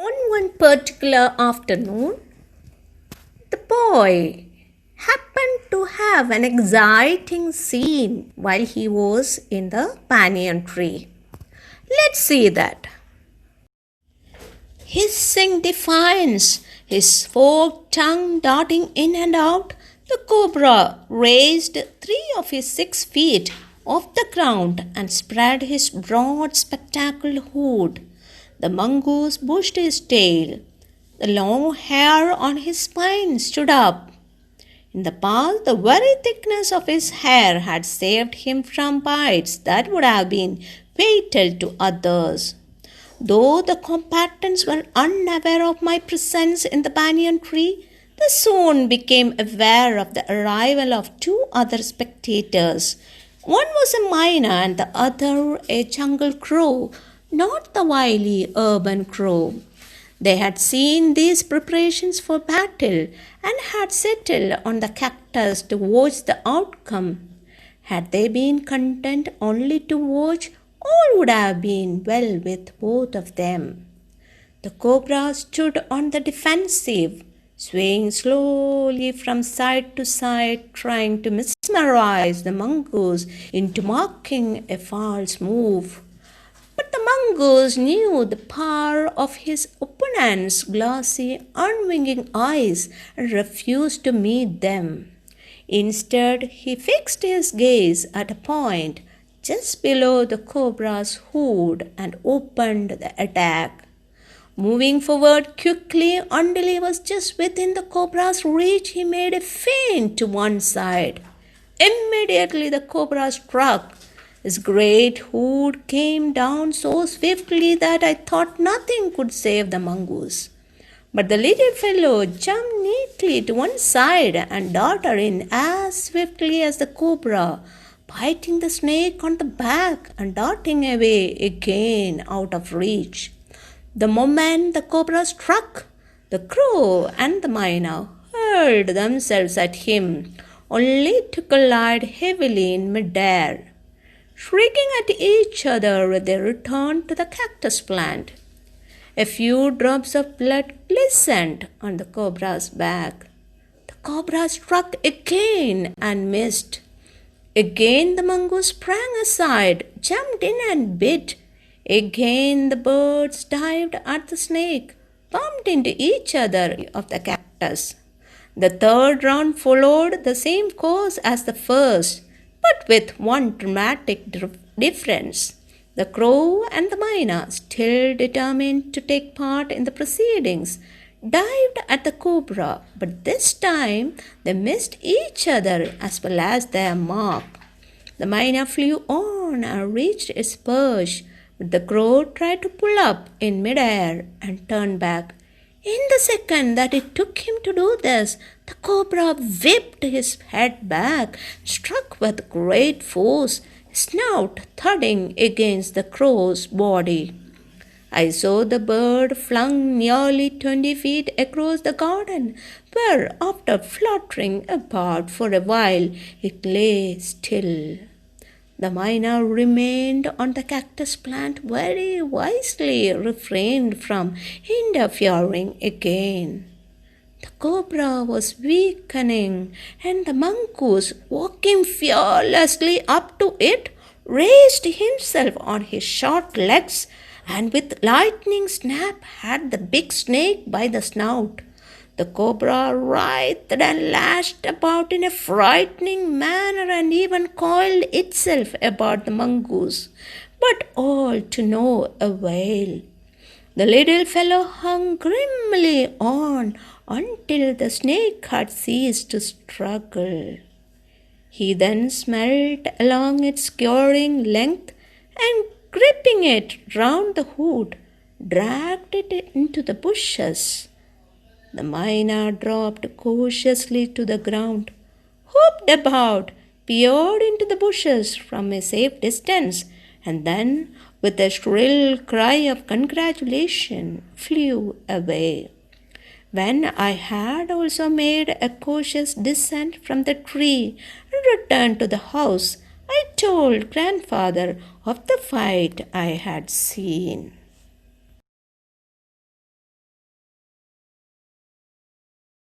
On one particular afternoon, the boy happened to have an exciting scene while he was in the banyan tree. Let's see that. Hissing defiance, his forked tongue darting in and out, the cobra raised 3 of his 6 feet off the ground and spread his broad spectacled hood. The mongoose bushed his tail. The long hair on his spine stood up. In the past, the very thickness of his hair had saved him from bites that would have been fatal to others. Though the combatants were unaware of my presence in the banyan tree, they soon became aware of the arrival of 2 other spectators. One was a myna and the other a jungle crow, not the wily urban crow. They had seen these preparations for battle and had settled on the cactus to watch the outcome. Had they been content only to watch, all would have been well with both of them. The cobra stood on the defensive, swaying slowly from side to side, trying to mesmerize the mongoose into making a false move. But the mongoose knew the power of his opponent's glassy, unwinking eyes and refused to meet them. Instead, he fixed his gaze at a point just below the cobra's hood and opened the attack. Moving forward quickly until he was just within the cobra's reach, he made a feint to one side. Immediately the cobra struck. His great hood came down so swiftly that I thought nothing could save the mongoose. But the little fellow jumped neatly to one side and darted in as swiftly as the cobra, biting the snake on the back and darting away again out of reach. The moment the cobra struck, the crow and the myna hurled themselves at him, only to collide heavily in midair. Shrieking at each other, they returned to the cactus plant. A few drops of blood glistened on the cobra's back. The cobra struck again and missed. Again the mongoose sprang aside, jumped in and bit. Again the birds dived at the snake, bumped into each other of the cactus. The third round followed the same course as the first, but with one dramatic difference. The crow and the myna, still determined to take part in the proceedings, dived at the cobra, but this time they missed each other as well as their mark. The myna flew on and reached its perch, but the crow tried to pull up in midair and turned back. In the second that it took him to do this, the cobra whipped his head back, struck with great force, his snout thudding against the crow's body. I saw the bird flung nearly 20 feet across the garden, where, after fluttering about for a while, it lay still. The myna remained on the cactus plant, very wisely refrained from interfering again. The cobra was weakening, and the mongoose, walking fearlessly up to it, raised himself on his short legs and with lightning snap had the big snake by the snout. The cobra writhed and lashed about in a frightening manner and even coiled itself about the mongoose, but all to no avail. The little fellow hung grimly on until the snake had ceased to struggle. He then smelled along its skewered length and, gripping it round the hood, dragged it into the bushes. The myna dropped cautiously to the ground, hopped about, peered into the bushes from a safe distance, and then, with a shrill cry of congratulation, flew away. When I had also made a cautious descent from the tree and returned to the house, I told grandfather of the fight I had seen.